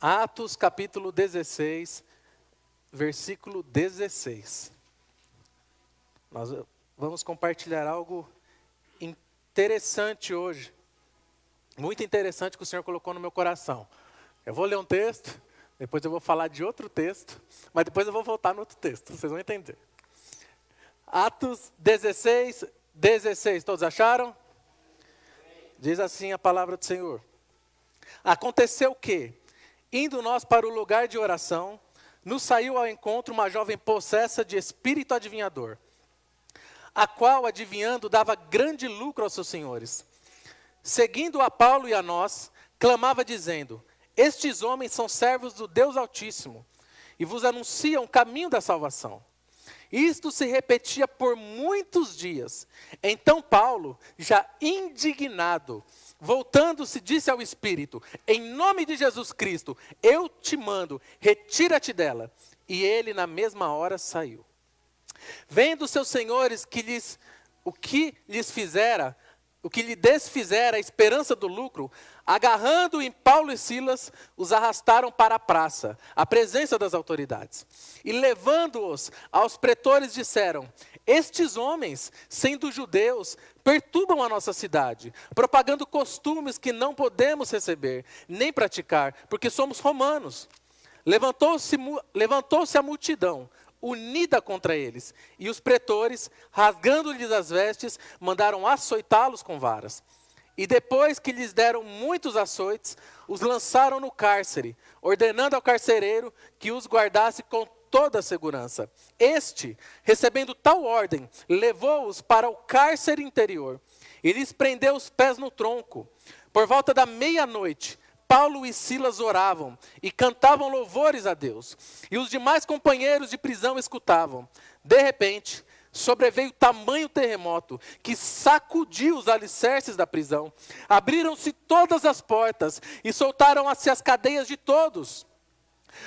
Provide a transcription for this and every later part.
Atos capítulo 16, versículo 16. Nós vamos compartilhar algo interessante hoje. Muito interessante que o Senhor colocou no meu coração. Eu vou ler um texto, depois eu vou falar de outro texto, mas depois eu vou voltar no outro texto, vocês vão entender. Atos 16, 16, todos acharam? Diz assim a palavra do Senhor. Aconteceu que, indo nós para o lugar de oração, nos saiu ao encontro uma jovem possessa de espírito adivinhador, a qual, adivinhando, dava grande lucro aos seus senhores. Seguindo a Paulo e a nós, clamava dizendo: estes homens são servos do Deus Altíssimo, e vos anunciam o caminho da salvação. Isto se repetia por muitos dias. Então Paulo, já indignado, voltando-se, disse ao Espírito: em nome de Jesus Cristo, eu te mando, retira-te dela. E ele na mesma hora saiu. Vendo seus senhores o que lhe desfizera a esperança do lucro, agarrando em Paulo e Silas, os arrastaram para a praça, à presença das autoridades. E levando-os aos pretores, disseram: estes homens, sendo judeus, perturbam a nossa cidade, propagando costumes que não podemos receber, nem praticar, porque somos romanos. Levantou-se a multidão, unida contra eles, e os pretores, rasgando-lhes as vestes, mandaram açoitá-los com varas. E depois que lhes deram muitos açoites, os lançaram no cárcere, ordenando ao carcereiro que os guardasse com toda a segurança. Este, recebendo tal ordem, levou-os para o cárcere interior, e lhes prendeu os pés no tronco. Por volta da meia-noite, Paulo e Silas oravam e cantavam louvores a Deus. E os demais companheiros de prisão escutavam. De repente, sobreveio tamanho terremoto que sacudiu os alicerces da prisão. Abriram-se todas as portas e soltaram-se as cadeias de todos.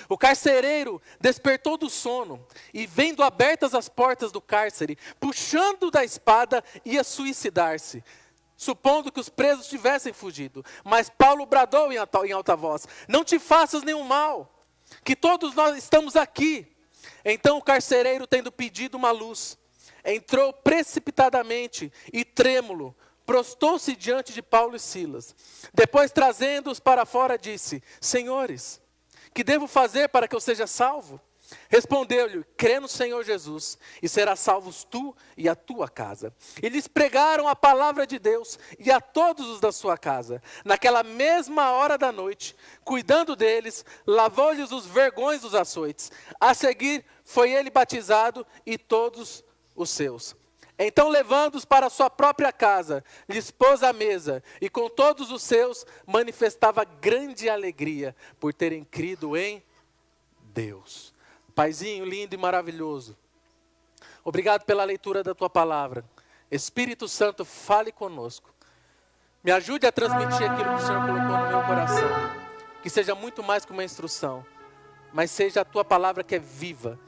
O carcereiro despertou do sono e, vendo abertas as portas do cárcere, puxando da espada, ia suicidar-se, supondo que os presos tivessem fugido. Mas Paulo bradou em alta voz: não te faças nenhum mal, que todos nós estamos aqui. Então o carcereiro, tendo pedido uma luz, entrou precipitadamente e, trêmulo, prostou-se diante de Paulo e Silas. Depois, trazendo-os para fora, disse: senhores, que devo fazer para que eu seja salvo? Respondeu-lhe: crê no Senhor Jesus, e serás salvos tu e a tua casa. E lhes pregaram a palavra de Deus, e a todos os da sua casa. Naquela mesma hora da noite, cuidando deles, lavou-lhes os vergões dos açoites. A seguir, foi ele batizado e todos os seus. Então, levando-os para a sua própria casa, lhes pôs à mesa, e com todos os seus manifestava grande alegria por terem crido em Deus. Paizinho lindo e maravilhoso, obrigado pela leitura da tua palavra. Espírito Santo, fale conosco. Me ajude a transmitir aquilo que o Senhor colocou no meu coração. Que seja muito mais que uma instrução, mas seja a tua palavra que é viva,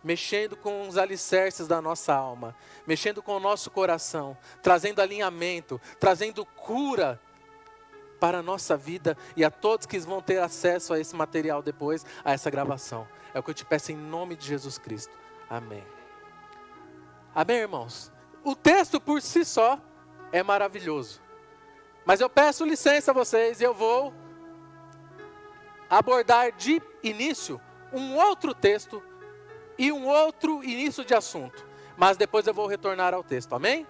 mexendo com os alicerces da nossa alma, mexendo com o nosso coração, trazendo alinhamento, trazendo cura para a nossa vida e a todos que vão ter acesso a esse material depois, a essa gravação. É o que eu te peço em nome de Jesus Cristo. Amém. Amém, irmãos? O texto por si só é maravilhoso. Mas eu peço licença a vocês e eu vou abordar de início um outro texto e um outro início de assunto. Mas depois eu vou retornar ao texto, amém?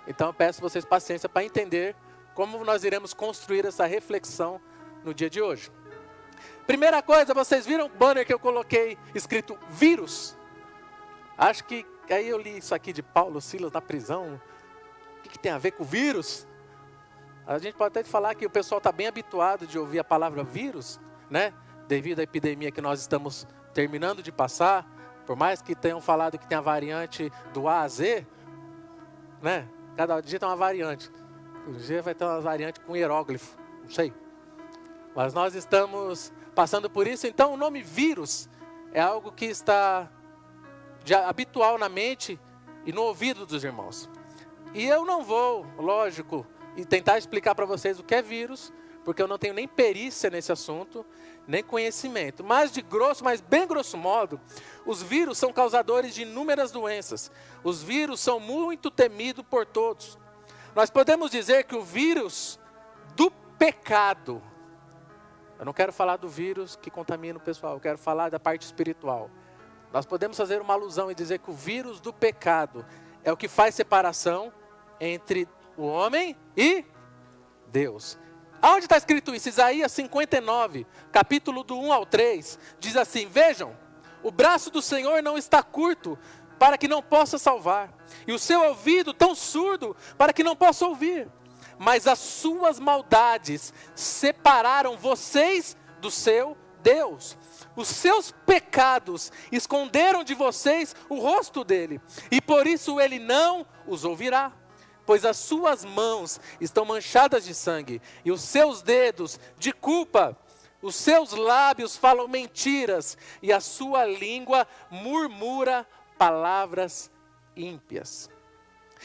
Então eu peço a vocês paciência para entender como nós iremos construir essa reflexão no dia de hoje. Primeira coisa, vocês viram o banner que eu coloquei escrito vírus? Acho que aí eu li isso aqui de Paulo, Silas na prisão. O que tem a ver com vírus? A gente pode até falar que o pessoal está bem habituado de ouvir a palavra vírus, né? Devido à epidemia que nós estamos terminando de passar. Por mais que tenham falado que tem a variante do A a Z, né? Cada dia tem uma variante. Um dia vai ter uma variante com hieróglifo, não sei. Mas nós estamos passando por isso. Então o nome vírus é algo que está habitual na mente e no ouvido dos irmãos. E eu não vou, lógico, tentar explicar para vocês o que é vírus, porque eu não tenho nem perícia nesse assunto, nem conhecimento. Mas bem grosso modo, os vírus são causadores de inúmeras doenças. Os vírus são muito temidos por todos. Nós podemos dizer que o vírus do pecado, eu não quero falar do vírus que contamina o pessoal, eu quero falar da parte espiritual. Nós podemos fazer uma alusão e dizer que o vírus do pecado é o que faz separação entre o homem e Deus. Aonde está escrito isso? Isaías 59, capítulo do 1 ao 3, diz assim: vejam, o braço do Senhor não está curto para que não possa salvar, e o seu ouvido tão surdo para que não possa ouvir. Mas as suas maldades separaram vocês do seu Deus. Os seus pecados esconderam de vocês o rosto dele, e por isso ele não os ouvirá. Pois as suas mãos estão manchadas de sangue, e os seus dedos de culpa. Os seus lábios falam mentiras, e a sua língua murmura palavras ímpias.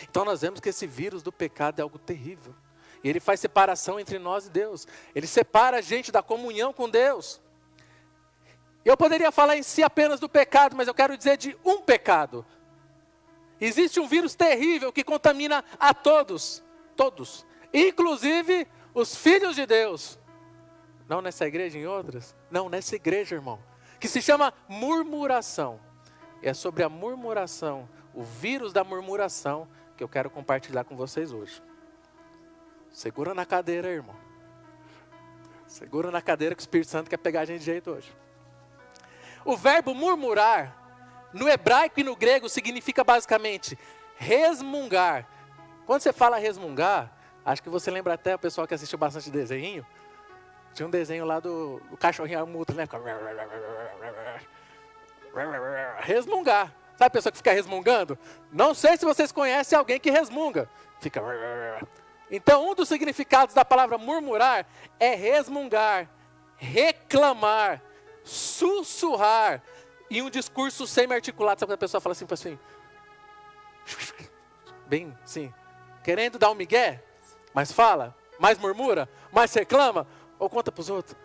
Então nós vemos que esse vírus do pecado é algo terrível. E ele faz separação entre nós e Deus. Ele separa a gente da comunhão com Deus. Eu poderia falar em si apenas do pecado, mas eu quero dizer de um pecado. Existe um vírus terrível que contamina a todos. Todos. Inclusive os filhos de Deus. Não nessa igreja, em outras? Não, nessa igreja, irmão. Que se chama murmuração. E é sobre a murmuração, o vírus da murmuração, que eu quero compartilhar com vocês hoje. Segura na cadeira, irmão. Segura na cadeira que o Espírito Santo quer pegar a gente de jeito hoje. O verbo murmurar, no hebraico e no grego, significa basicamente resmungar. Quando você fala resmungar, acho que você lembra até o pessoal que assistiu bastante desenho. Tinha um desenho lá do cachorrinho amuto, né? Resmungar. Sabe a pessoa que fica resmungando? Não sei se vocês conhecem alguém que resmunga. Fica... Então, um dos significados da palavra murmurar é resmungar, reclamar, sussurrar, e um discurso semi-articulado. Sabe quando a pessoa fala assim, bem, sim, querendo dar um migué, mas fala, mais murmura, mais reclama, ou conta para os outros.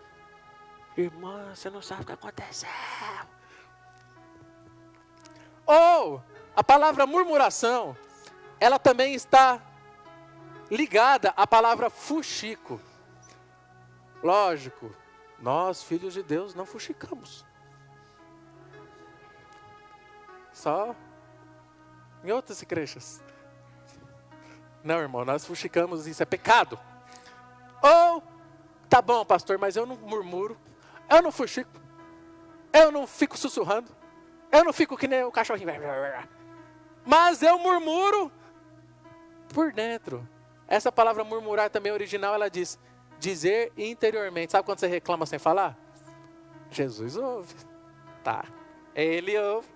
Irmã, você não sabe o que aconteceu. Ou, a palavra murmuração, ela também está ligada à palavra fuxico. Lógico, nós, filhos de Deus, não fuxicamos. Só em outras igrejas. Não, irmão, nós fuxicamos, isso é pecado. Ou, tá bom, pastor, mas eu não murmuro, eu não fuxico, eu não fico sussurrando, eu não fico que nem o cachorrinho. Mas eu murmuro por dentro. Essa palavra murmurar também original, ela diz dizer interiormente. Sabe quando você reclama sem falar? Jesus ouve. Tá. Ele ouve.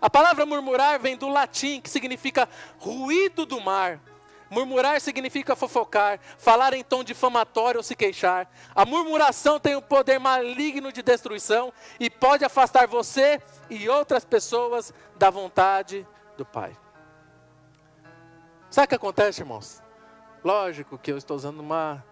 A palavra murmurar vem do latim, que significa ruído do mar. Murmurar significa fofocar, falar em tom difamatório ou se queixar. A murmuração tem um poder maligno de destruição e pode afastar você e outras pessoas da vontade do Pai. Sabe o que acontece, irmãos? Lógico que eu estou usando uma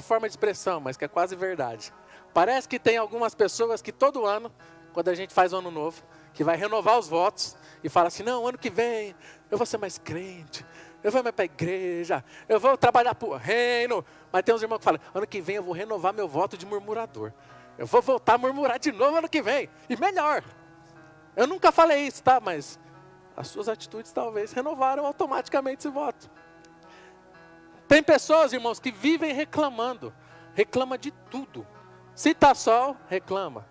forma de expressão, mas que é quase verdade. Parece que tem algumas pessoas que todo ano, quando a gente faz o ano novo, que vai renovar os votos e fala assim, não, ano que vem eu vou ser mais crente, eu vou mais para a igreja, eu vou trabalhar para o reino. Mas tem uns irmãos que falam, ano que vem eu vou renovar meu voto de murmurador. Eu vou voltar a murmurar de novo ano que vem, e melhor. Eu nunca falei isso, tá? Mas as suas atitudes talvez renovaram automaticamente esse voto. Tem pessoas, irmãos, que vivem reclamando. Reclama de tudo. Se está sol, reclama.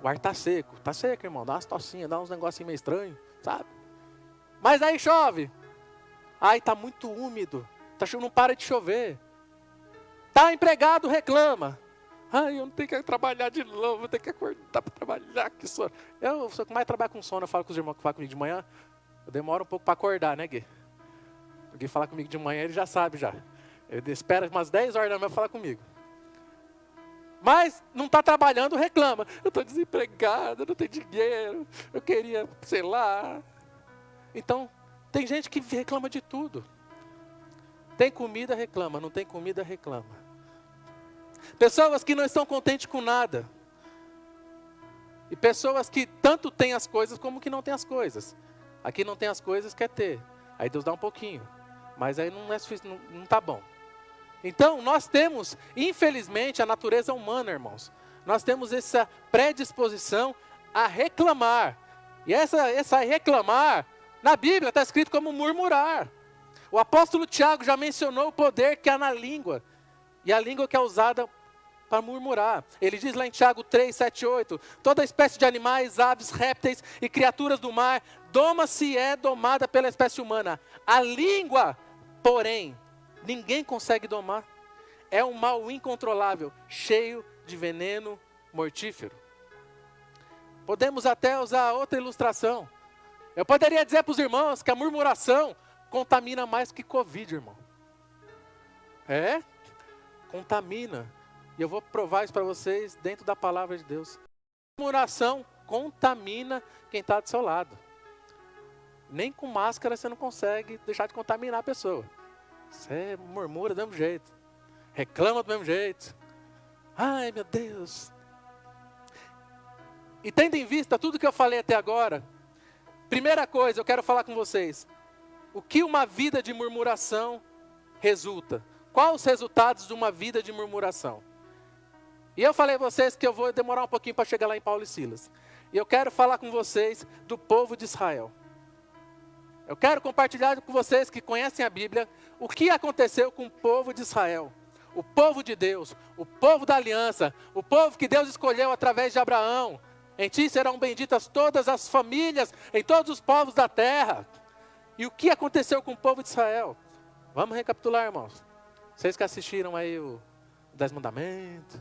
O ar está seco, irmão. Dá umas tocinhas, dá uns negocinhos meio estranhos, sabe? Mas aí chove. Ai, está muito úmido. Não para de chover. Está empregado, reclama. Ai, eu não tenho que trabalhar de novo, eu tenho que acordar para trabalhar, que sono. Eu sou que mais trabalho com sono, eu falo com os irmãos que falam comigo de manhã, eu demoro um pouco para acordar, né, Gui? O Gui falar comigo de manhã, ele já sabe já. Ele espera umas 10 horas da manhã para falar comigo. Mas não está trabalhando, reclama. Eu estou desempregado, eu não tenho dinheiro, eu queria, sei lá. Então, tem gente que reclama de tudo. Tem comida, reclama. Não tem comida, reclama. Pessoas que não estão contentes com nada. E pessoas que tanto têm as coisas como que não têm as coisas. Aqui não tem as coisas, quer ter. Aí Deus dá um pouquinho. Mas aí não é suficiente, não está bom. Então, nós temos, infelizmente, a natureza humana, irmãos. Nós temos essa predisposição a reclamar. E essa reclamar, na Bíblia está escrito como murmurar. O apóstolo Tiago já mencionou o poder que há na língua. E a língua que é usada para murmurar. Ele diz lá em Tiago 3, 7, 8. Toda espécie de animais, aves, répteis e criaturas do mar, doma-se e é domada pela espécie humana. A língua, porém, ninguém consegue domar. É um mal incontrolável, cheio de veneno mortífero. Podemos até usar outra ilustração. Eu poderia dizer para os irmãos que a murmuração contamina mais que Covid, irmão. É? Contamina. E eu vou provar isso para vocês dentro da palavra de Deus. A murmuração contamina quem está do seu lado. Nem com máscara você não consegue deixar de contaminar a pessoa. Você murmura do mesmo jeito. Reclama do mesmo jeito. Ai, meu Deus. E tendo em vista tudo que eu falei até agora, primeira coisa, eu quero falar com vocês. O que uma vida de murmuração resulta? Quais os resultados de uma vida de murmuração? E eu falei a vocês que eu vou demorar um pouquinho para chegar lá em Paulo e Silas. E eu quero falar com vocês do povo de Israel. Eu quero compartilhar com vocês que conhecem a Bíblia o que aconteceu com o povo de Israel. O povo de Deus, o povo da aliança, o povo que Deus escolheu através de Abraão. Em ti serão benditas todas as famílias, em todos os povos da terra. E o que aconteceu com o povo de Israel? Vamos recapitular, irmãos. Vocês que assistiram aí o 10 Mandamentos.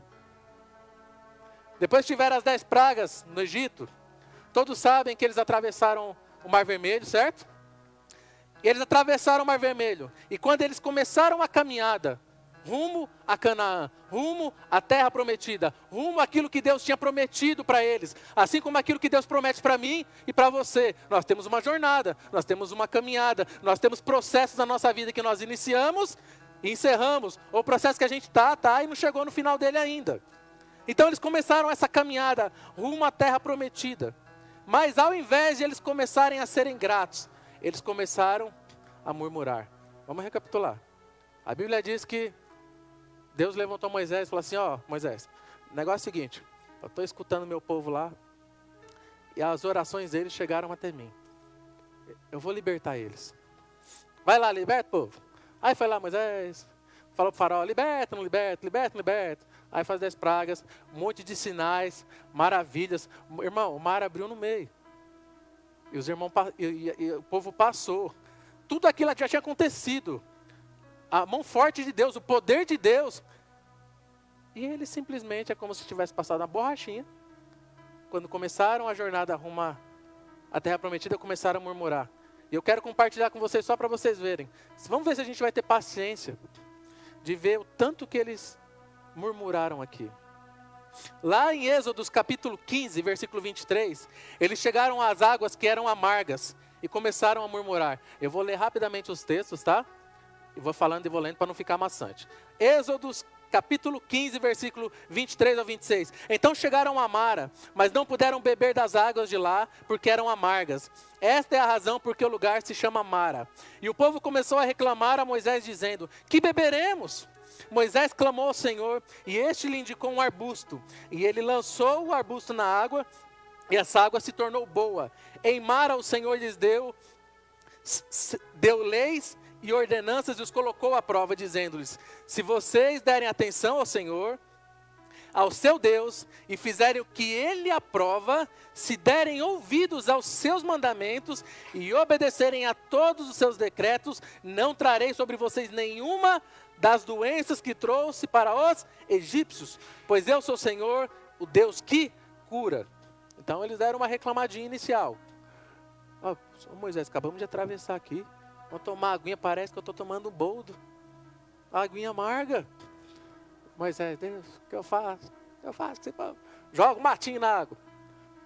Depois tiveram as 10 pragas no Egito. Todos sabem que eles atravessaram o Mar Vermelho, certo? Eles atravessaram o Mar Vermelho. E quando eles começaram a caminhada rumo a Canaã, rumo à terra prometida, rumo àquilo que Deus tinha prometido para eles, assim como aquilo que Deus promete para mim e para você. Nós temos uma jornada, nós temos uma caminhada, nós temos processos na nossa vida que nós iniciamos e encerramos, ou processo que a gente está e não chegou no final dele ainda. Então eles começaram essa caminhada rumo à terra prometida. Mas ao invés de eles começarem a serem gratos, eles começaram a murmurar. Vamos recapitular. A Bíblia diz que Deus levantou Moisés e falou assim, Moisés, o negócio é o seguinte, eu estou escutando meu povo lá, e as orações deles chegaram até mim. Eu vou libertar eles. Vai lá, liberta o povo. Aí foi lá Moisés, falou para o faraó, liberta, não liberta, liberta, não liberta. Aí faz 10 pragas, um monte de sinais, maravilhas. Irmão, o mar abriu no meio. E os irmãos, e o povo passou. Tudo aquilo já tinha acontecido. A mão forte de Deus, o poder de Deus. E ele simplesmente é como se tivesse passado uma borrachinha. Quando começaram a jornada rumo à terra prometida, começaram a murmurar. E eu quero compartilhar com vocês só para vocês verem. Vamos ver se a gente vai ter paciência de ver o tanto que eles murmuraram aqui. Lá em Êxodo capítulo 15, versículo 23, eles chegaram às águas que eram amargas e começaram a murmurar. Eu vou ler rapidamente os textos, tá? E vou falando e vou lendo para não ficar maçante. Êxodo capítulo 15, versículo 23 ao 26. Então chegaram a Mara, mas não puderam beber das águas de lá, porque eram amargas. Esta é a razão porque o lugar se chama Mara. E o povo começou a reclamar a Moisés, dizendo, que beberemos? Moisés clamou ao Senhor, e este lhe indicou um arbusto. E ele lançou o arbusto na água, e essa água se tornou boa. Em Mara o Senhor lhes deu leis e ordenanças, e os colocou à prova, dizendo-lhes, se vocês derem atenção ao Senhor, ao seu Deus, e fizerem o que Ele aprova, se derem ouvidos aos seus mandamentos, e obedecerem a todos os seus decretos, não trarei sobre vocês nenhuma das doenças que trouxe para os egípcios, pois eu sou o Senhor, o Deus que cura. Então eles deram uma reclamadinha inicial. Moisés, acabamos de atravessar aqui, vamos tomar aguinha, parece que eu estou tomando um boldo, aguinha amarga. Moisés, Deus, o que eu faço? Joga um matinho na água.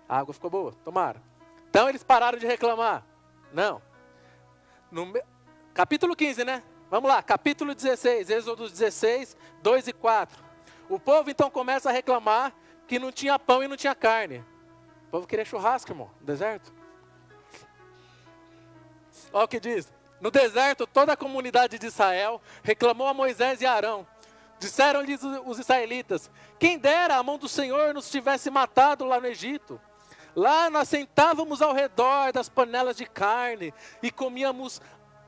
A água ficou boa, tomaram. Então eles pararam de reclamar. Não. No capítulo 15, né? Vamos lá, capítulo 16, Êxodo 16, 2 e 4. O povo então começa a reclamar que não tinha pão e não tinha carne. O povo queria churrasco, irmão, no deserto. Olha o que diz. No deserto, toda a comunidade de Israel reclamou a Moisés e Arão. Disseram-lhes os israelitas: quem dera a mão do Senhor nos tivesse matado lá no Egito. Lá nós sentávamos ao redor das panelas de carne e comíamos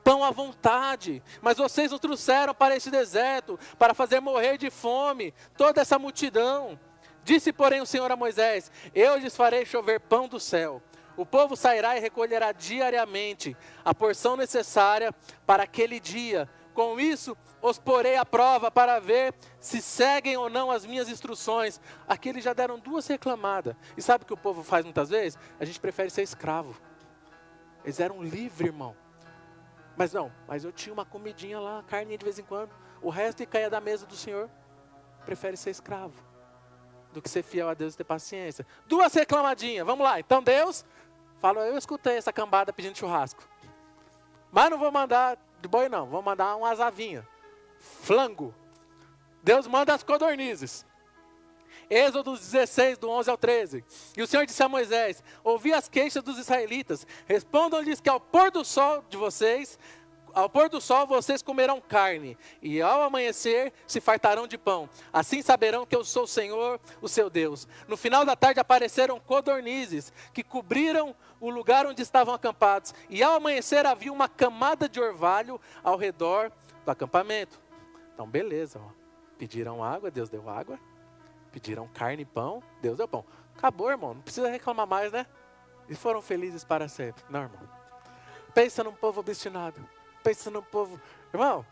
pão à vontade. Mas vocês nos trouxeram para este deserto para fazer morrer de fome toda essa multidão. Disse, porém, o Senhor a Moisés: eu lhes farei chover pão do céu. O povo sairá e recolherá diariamente a porção necessária para aquele dia. Com isso, os porei à prova para ver se seguem ou não as minhas instruções. Aqui eles já deram 2 reclamadas. E sabe o que o povo faz muitas vezes? A gente prefere ser escravo. Eles eram livres, irmão. Mas não, mas eu tinha uma comidinha lá, carninha de vez em quando. O resto caía da mesa do Senhor. Prefere ser escravo do que ser fiel a Deus e ter paciência. 2 reclamadinhas, vamos lá. Então Deus falou: eu escutei essa cambada pedindo churrasco. Mas não vou mandar de boi não, vou mandar umas avinhas. Flango. Deus manda as codornizes. Êxodo 16, do 11 ao 13. E o Senhor disse a Moisés: ouvi as queixas dos israelitas. Respondam-lhes que ao pôr do sol vocês comerão carne, e ao amanhecer se fartarão de pão. Assim saberão que eu sou o Senhor, o seu Deus. No final da tarde apareceram codornizes, que cobriram o lugar onde estavam acampados. E ao amanhecer havia uma camada de orvalho ao redor do acampamento. Então beleza, ó. Pediram água, Deus deu água. Pediram carne e pão, Deus deu pão. Acabou, irmão, não precisa reclamar mais, né? E foram felizes para sempre. Não, irmão. Pensa num povo obstinado. Pensa no povo. Irmão,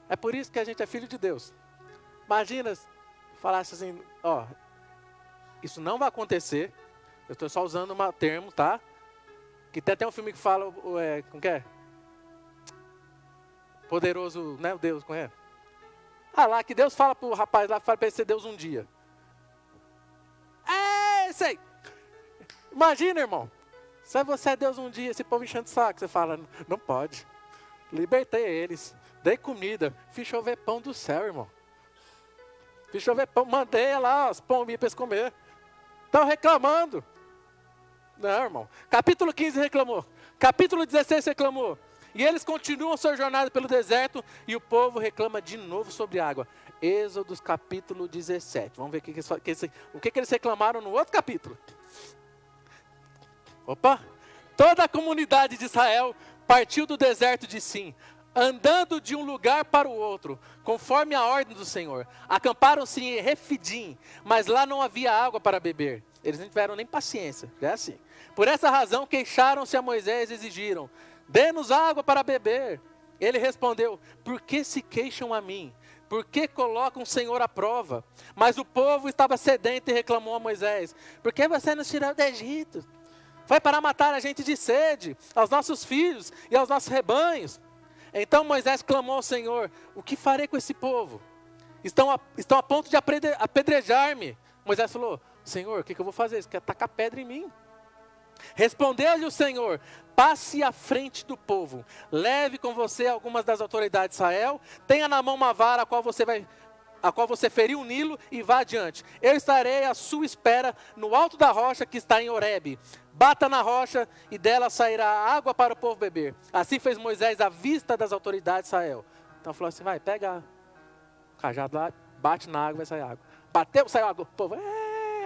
é por isso que a gente é filho de Deus. Imagina se falasse assim: ó, isso não vai acontecer. Eu estou só usando um termo, tá? Que tem até um filme que fala, como que é? Poderoso, né? O Deus, como é? Ah lá, que Deus fala pro rapaz lá, fala para ele ser Deus um dia. É, isso aí. Imagina, irmão. Se você é Deus um dia, esse povo enchendo o saco, você fala: não pode. Libertei eles, dei comida, fiz chover pão do céu, irmão. Fiz chover pão, mandei lá as pombinhas para eles comer. Estão reclamando. Não, irmão. Capítulo 15 reclamou. Capítulo 16 reclamou. E eles continuam sua jornada pelo deserto e o povo reclama de novo sobre água. Êxodo capítulo 17. Vamos ver o que eles reclamaram no outro capítulo. Opa! Toda a comunidade de Israel partiu do deserto de Sim, andando de um lugar para o outro, conforme a ordem do Senhor. Acamparam-se em Refidim, mas lá não havia água para beber. Eles não tiveram nem paciência, é assim. Por essa razão queixaram-se a Moisés e exigiram: dê-nos água para beber. Ele respondeu: por que se queixam a mim? Por que colocam o Senhor à prova? Mas o povo estava sedento e reclamou a Moisés: por que você nos tirou do Egito? Foi para matar a gente de sede, aos nossos filhos e aos nossos rebanhos. Então Moisés clamou ao Senhor: o que farei com esse povo? Estão a ponto de apedrejar-me. Moisés falou: Senhor, o que eu vou fazer? Eles querem tacar pedra em mim. Respondeu-lhe o Senhor: passe à frente do povo, leve com você algumas das autoridades de Israel, tenha na mão uma vara a qual você feriu o Nilo e vá adiante. Eu estarei à sua espera no alto da rocha que está em Horebe. Bata na rocha e dela sairá água para o povo beber. Assim fez Moisés à vista das autoridades de Israel. Então falou assim: vai, pega o cajado lá, bate na água, vai sair água. Bateu, saiu água. O povo: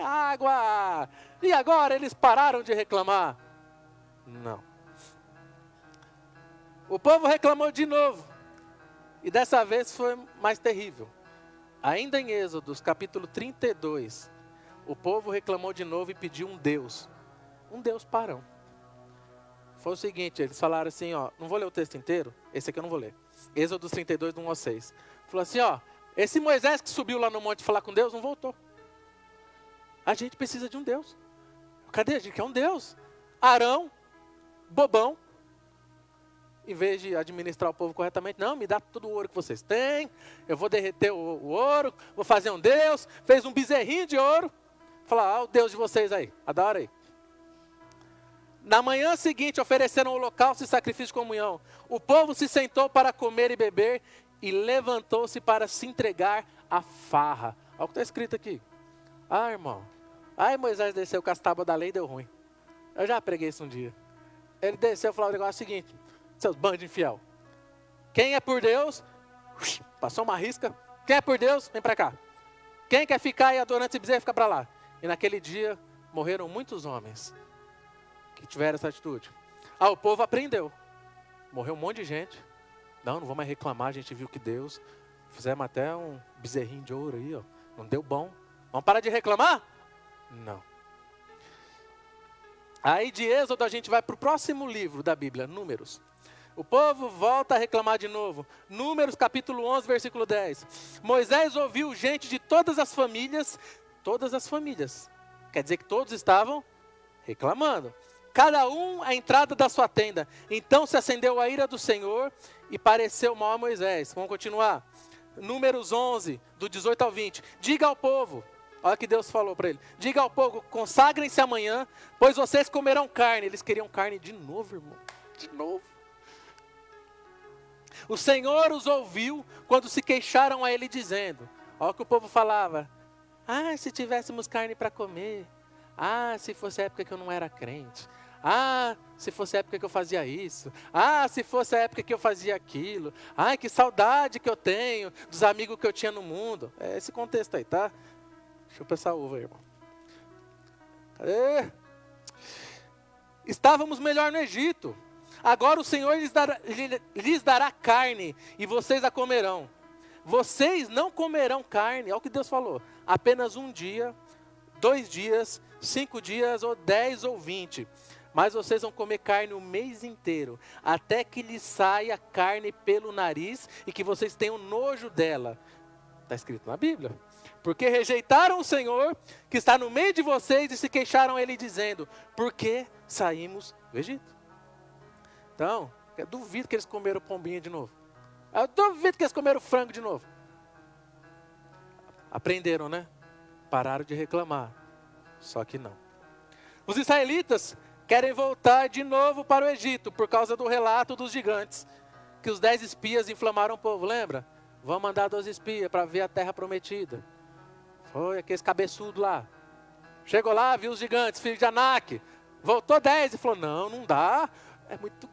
água! E agora eles pararam de reclamar? Não. O povo reclamou de novo. E dessa vez foi mais terrível. Ainda em Êxodo, capítulo 32, o povo reclamou de novo e pediu um Deus parão. Foi o seguinte, eles falaram assim, ó, não vou ler o texto inteiro, esse aqui eu não vou ler. Êxodo 32, do 1 ao 6. Falou assim, ó, esse Moisés que subiu lá no monte falar com Deus, não voltou. A gente precisa de um Deus. Cadê? A gente quer um Deus. Arão, bobão, em vez de administrar o povo corretamente, não, me dá todo o ouro que vocês têm, eu vou derreter o ouro, vou fazer um Deus, fez um bezerrinho de ouro, falar, o Deus de vocês aí, adora aí. Na manhã seguinte ofereceram holocausto e sacrifício de comunhão. O povo se sentou para comer e beber e levantou-se para se entregar à farra. Olha o que está escrito aqui. Ah, irmão. Aí Moisés desceu com as tábuas da lei e deu ruim. Eu já preguei isso um dia. Ele desceu e falou o negócio seguinte. Seus bandos de infiel. Quem é por Deus, passou uma risca. Quem é por Deus, vem para cá. Quem quer ficar aí adorando esse bezerro, fica para lá. E naquele dia morreram muitos homens que tiveram essa atitude. O povo aprendeu. Morreu um monte de gente. Não vou mais reclamar, a gente viu que Deus. Fizemos até um bezerrinho de ouro aí, ó. Não deu bom. Vamos parar de reclamar? Não. Aí de Êxodo a gente vai para o próximo livro da Bíblia, Números. O povo volta a reclamar de novo. Números capítulo 11, versículo 10. Moisés ouviu gente de todas as famílias. Quer dizer que todos estavam reclamando. Cada um à entrada da sua tenda. Então se acendeu a ira do Senhor e pareceu mal a Moisés. Vamos continuar. Números 11, do 18 ao 20. Diga ao povo. Olha o que Deus falou para ele. Diga ao povo, consagrem-se amanhã, pois vocês comerão carne. Eles queriam carne de novo, irmão. De novo. O Senhor os ouviu quando se queixaram a ele dizendo. Olha o que o povo falava. Se tivéssemos carne para comer. Se fosse a época que eu não era crente. Se fosse a época que eu fazia isso. Se fosse a época que eu fazia aquilo. Que saudade que eu tenho dos amigos que eu tinha no mundo. É esse contexto aí, tá? Deixa eu pensar a uva aí, irmão. Estávamos melhor no Egito. Agora o Senhor lhes dará carne e vocês a comerão. Vocês não comerão carne, olha o que Deus falou. Apenas um dia, 2 dias, 5 dias, ou 10 ou 20. Mas vocês vão comer carne o mês inteiro, até que lhes saia carne pelo nariz e que vocês tenham nojo dela. Está escrito na Bíblia. Porque rejeitaram o Senhor que está no meio de vocês e se queixaram a Ele dizendo, por que saímos do Egito? Então, eu duvido que eles comeram pombinha de novo. Eu duvido que eles comeram frango de novo. Aprenderam, né? Pararam de reclamar. Só que não. Os israelitas querem voltar de novo para o Egito por causa do relato dos gigantes. Que os 10 espias inflamaram o povo, lembra? Vamos mandar 12 espias para ver a terra prometida. Foi aqueles cabeçudos lá. Chegou lá, viu os gigantes, filhos de Anak. Voltou 10 e falou, não dá. É muito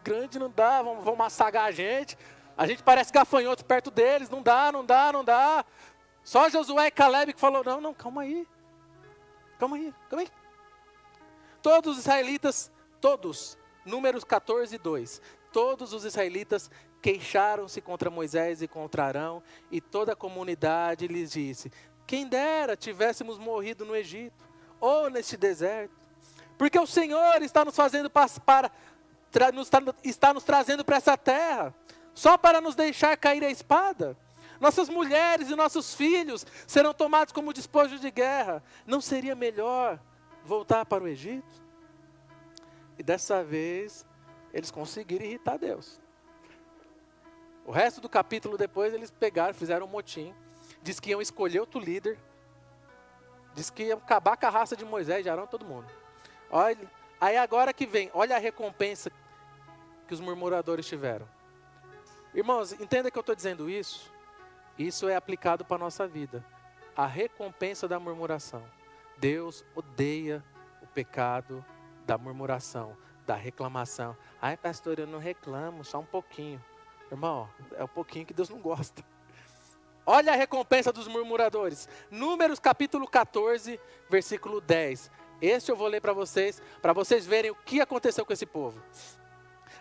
grande, não dá. Vão massagar a gente. A gente parece gafanhoto perto deles. Não dá. Só Josué e Caleb que falou, não, calma aí. Todos os israelitas, Números 14, 2. Todos os israelitas queixaram-se contra Moisés e contra Arão, e toda a comunidade lhes disse, quem dera tivéssemos morrido no Egito, ou neste deserto, porque o Senhor está nos fazendo está nos trazendo para essa terra, só para nos deixar cair a espada. Nossas mulheres e nossos filhos serão tomados como despojo de guerra. Não seria melhor voltar para o Egito? E dessa vez, eles conseguiram irritar Deus. O resto do capítulo depois, eles pegaram, fizeram um motim. Diz que iam escolher outro líder. Diz que iam acabar com a raça de Moisés, de Arão, todo mundo. Olha, aí agora que vem, olha a recompensa que os murmuradores tiveram. Irmãos, entenda que eu estou dizendo isso. Isso é aplicado para a nossa vida. A recompensa da murmuração. Deus odeia o pecado da murmuração, da reclamação. Ai, pastor, eu não reclamo, só um pouquinho. Irmão, é um pouquinho que Deus não gosta. Olha a recompensa dos murmuradores. Números capítulo 14, versículo 10. Este eu vou ler para vocês verem o que aconteceu com esse povo.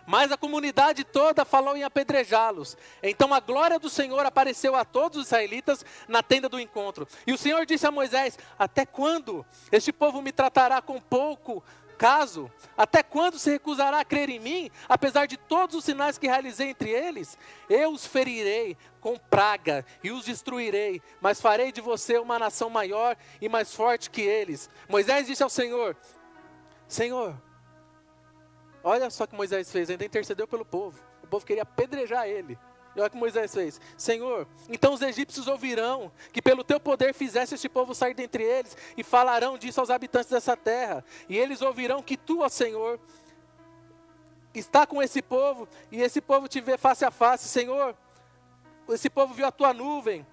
Mas a comunidade toda falou em apedrejá-los. Então a glória do Senhor apareceu a todos os israelitas na tenda do encontro. E o Senhor disse a Moisés, até quando este povo me tratará com pouco caso? Até quando se recusará a crer em mim, apesar de todos os sinais que realizei entre eles? Eu os ferirei com praga e os destruirei, mas farei de você uma nação maior e mais forte que eles. Moisés disse ao Senhor, Senhor, olha só o que Moisés fez, ainda intercedeu pelo povo. O povo queria apedrejar ele. E olha o que Moisés fez. Senhor, então os egípcios ouvirão que pelo teu poder fizeste este povo sair dentre eles e falarão disso aos habitantes dessa terra. E eles ouvirão que tu, ó Senhor, está com esse povo e esse povo te vê face a face. Senhor, esse povo viu a tua nuvem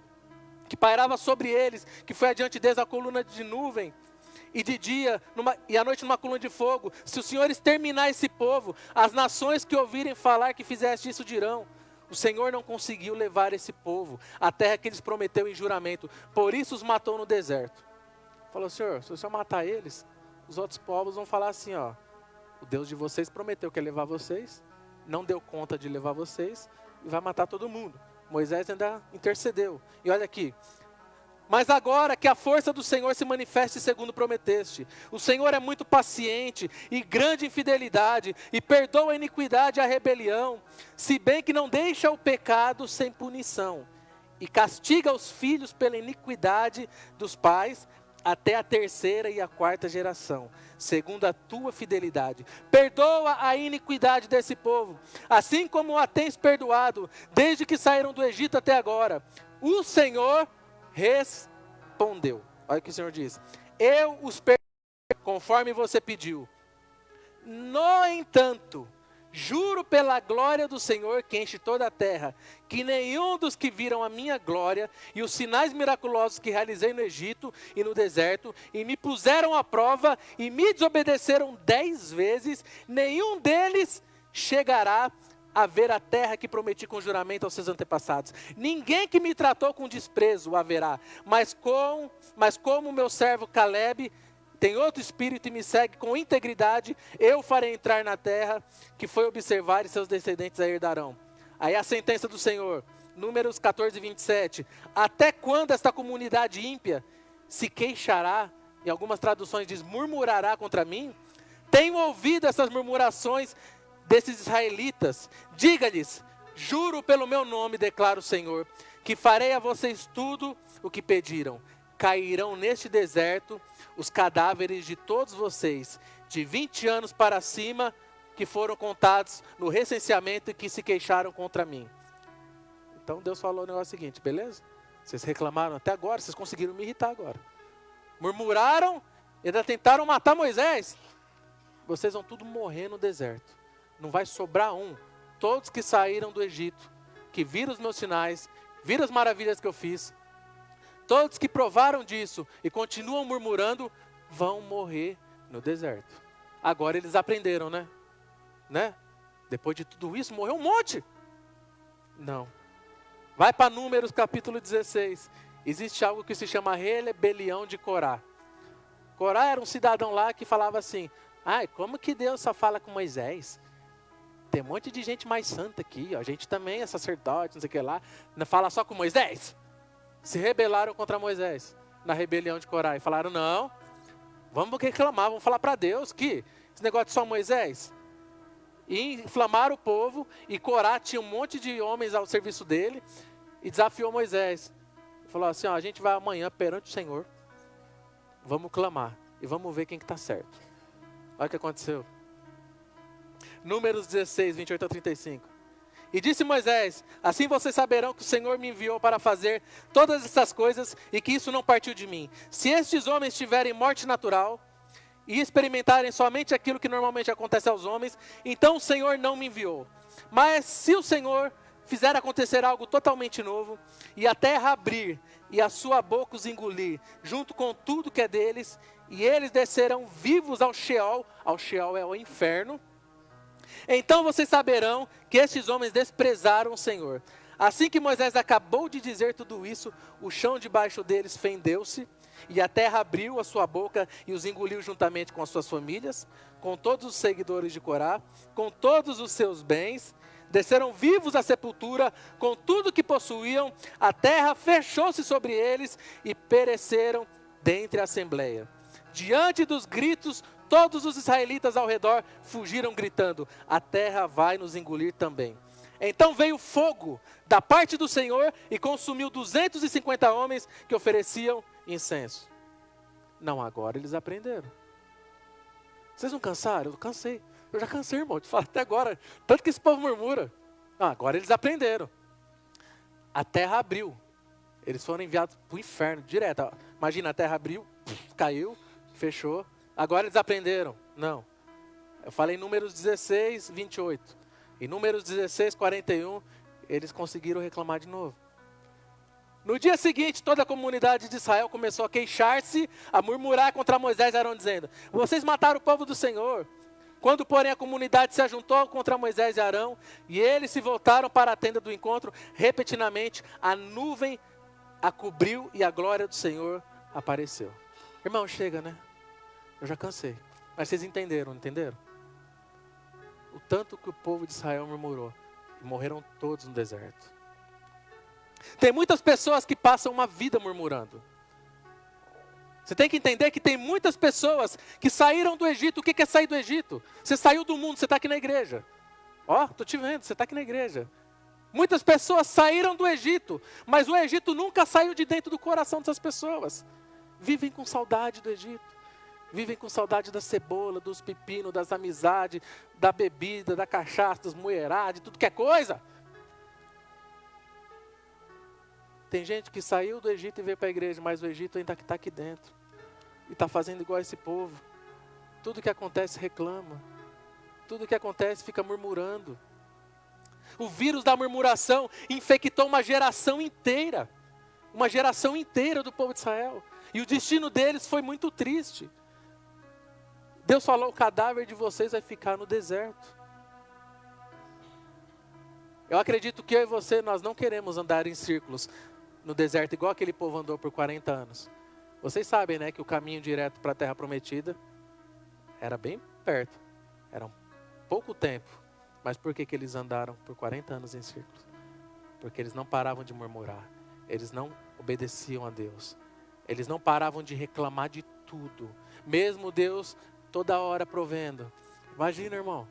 que pairava sobre eles, que foi adiante deles a coluna de nuvem. E de dia, e à noite numa coluna de fogo. Se o Senhor exterminar esse povo, as nações que ouvirem falar que fizeste isso dirão: o Senhor não conseguiu levar esse povo à terra que eles prometeu em juramento, por isso os matou no deserto. Falou: Senhor, se o Senhor matar eles, os outros povos vão falar assim, ó: o Deus de vocês prometeu que ia levar vocês, não deu conta de levar vocês, e vai matar todo mundo. Moisés ainda intercedeu. E olha aqui: mas agora que a força do Senhor se manifeste segundo prometeste. O Senhor é muito paciente e grande em fidelidade, e perdoa a iniquidade e a rebelião, se bem que não deixa o pecado sem punição, e castiga os filhos pela iniquidade dos pais, até a terceira e a quarta geração, segundo a tua fidelidade. Perdoa a iniquidade desse povo, assim como a tens perdoado, desde que saíram do Egito até agora. O Senhor respondeu. Olha o que o Senhor diz: eu os perdoei conforme você pediu. No entanto, juro pela glória do Senhor que enche toda a terra, que nenhum dos que viram a minha glória e os sinais miraculosos que realizei no Egito e no deserto, e me puseram à prova e me desobedeceram 10 vezes, nenhum deles chegará a ver a terra que prometi com juramento aos seus antepassados. Ninguém que me tratou com desprezo haverá, mas como meu servo Caleb tem outro espírito e me segue com integridade, eu farei entrar na terra que foi observar e seus descendentes a herdarão. Aí a sentença do Senhor, Números 14, 27. Até quando esta comunidade ímpia se queixará, em algumas traduções diz murmurará contra mim? Tenho ouvido essas murmurações desses israelitas. Diga-lhes: juro pelo meu nome, declara o Senhor, que farei a vocês tudo o que pediram. Cairão neste deserto os cadáveres de todos vocês, de 20 anos para cima, que foram contados no recenseamento e que se queixaram contra mim. Então Deus falou o negócio seguinte: beleza? Vocês reclamaram até agora, vocês conseguiram me irritar agora. Murmuraram, ainda tentaram matar Moisés. Vocês vão tudo morrer no deserto. Não vai sobrar um. Todos que saíram do Egito, que viram os meus sinais, viram as maravilhas que eu fiz, todos que provaram disso e continuam murmurando, vão morrer no deserto. Agora eles aprenderam, né? Depois de tudo isso, morreu um monte. Não. Vai para Números capítulo 16. Existe algo que se chama rebelião de Corá. Corá era um cidadão lá que falava assim: ai, como que Deus só fala com Moisés? Tem um monte de gente mais santa aqui, ó. A gente também é sacerdote, não sei o que lá. Não fala só com Moisés? Se rebelaram contra Moisés na rebelião de Corá e falaram: não, vamos reclamar, vamos falar para Deus que esse negócio de só Moisés. E inflamaram o povo, e Corá tinha um monte de homens ao serviço dele e desafiou Moisés. Falou assim: ó, a gente vai amanhã perante o Senhor, vamos clamar e vamos ver quem que está certo. Olha o que aconteceu. Números 16, 28 a 35. E disse Moisés: assim vocês saberão que o Senhor me enviou para fazer todas essas coisas e que isso não partiu de mim. Se estes homens tiverem morte natural e experimentarem somente aquilo que normalmente acontece aos homens, então o Senhor não me enviou. Mas se o Senhor fizer acontecer algo totalmente novo, e a terra abrir, e a sua boca os engolir, junto com tudo que é deles, e eles descerão vivos ao Sheol é o inferno, então vocês saberão que estes homens desprezaram o Senhor. Assim que Moisés acabou de dizer tudo isso, o chão debaixo deles fendeu-se, e a terra abriu a sua boca e os engoliu juntamente com as suas famílias, com todos os seguidores de Corá, com todos os seus bens. Desceram vivos à sepultura, com tudo que possuíam. A terra fechou-se sobre eles e pereceram dentre a assembleia. Diante dos gritos, todos os israelitas ao redor fugiram gritando: a terra vai nos engolir também. Então veio fogo da parte do Senhor e consumiu 250 homens que ofereciam incenso. Não, agora eles aprenderam. Vocês não cansaram? Eu já cansei, irmão, de falar até agora. Tanto que esse povo murmura. Não, agora eles aprenderam. a terra abriu. Eles foram enviados para o inferno, direto. Imagina, a terra abriu, caiu, fechou. Agora eles aprenderam. Não. Eu falei em Números 16, 28. Em Números 16, 41, eles conseguiram reclamar de novo. No dia seguinte, toda a comunidade de Israel começou a queixar-se, a murmurar contra Moisés e Arão, dizendo: vocês mataram o povo do Senhor. Quando, porém, a comunidade se ajuntou contra Moisés e Arão, e eles se voltaram para a tenda do encontro, repentinamente a nuvem a cobriu e a glória do Senhor apareceu. Irmão, chega, né? Eu já cansei. Mas vocês entenderam, não entenderam? O tanto que o povo de Israel murmurou. E morreram todos no deserto. Tem muitas pessoas que passam uma vida murmurando. Você tem que entender que tem muitas pessoas que saíram do Egito. O que é sair do Egito? Você saiu do mundo, você está aqui na igreja. Ó, estou te vendo, você está aqui na igreja. Muitas pessoas saíram do Egito, mas o Egito nunca saiu de dentro do coração dessas pessoas. Vivem com saudade do Egito. Vivem com saudade da cebola, dos pepinos, das amizades, da bebida, da cachaça, das mulheradas, de tudo que é coisa. Tem gente que saiu do Egito e veio para a igreja, mas o Egito ainda está aqui dentro. E está fazendo igual esse povo. Tudo que acontece reclama. Tudo que acontece fica murmurando. O vírus da murmuração infectou uma geração inteira. Uma geração inteira do povo de Israel. E o destino deles foi muito triste. Deus falou: o cadáver de vocês vai ficar no deserto. Eu acredito que eu e você, nós não queremos andar em círculos no deserto, igual aquele povo andou por 40 anos. Vocês sabem, né, que o caminho direto para a Terra Prometida era bem perto. Era um pouco tempo. Mas por que eles andaram por 40 anos em círculos? Porque eles não paravam de murmurar. Eles não obedeciam a Deus. Eles não paravam de reclamar de tudo. Mesmo Deus toda hora provendo. Imagina, irmão.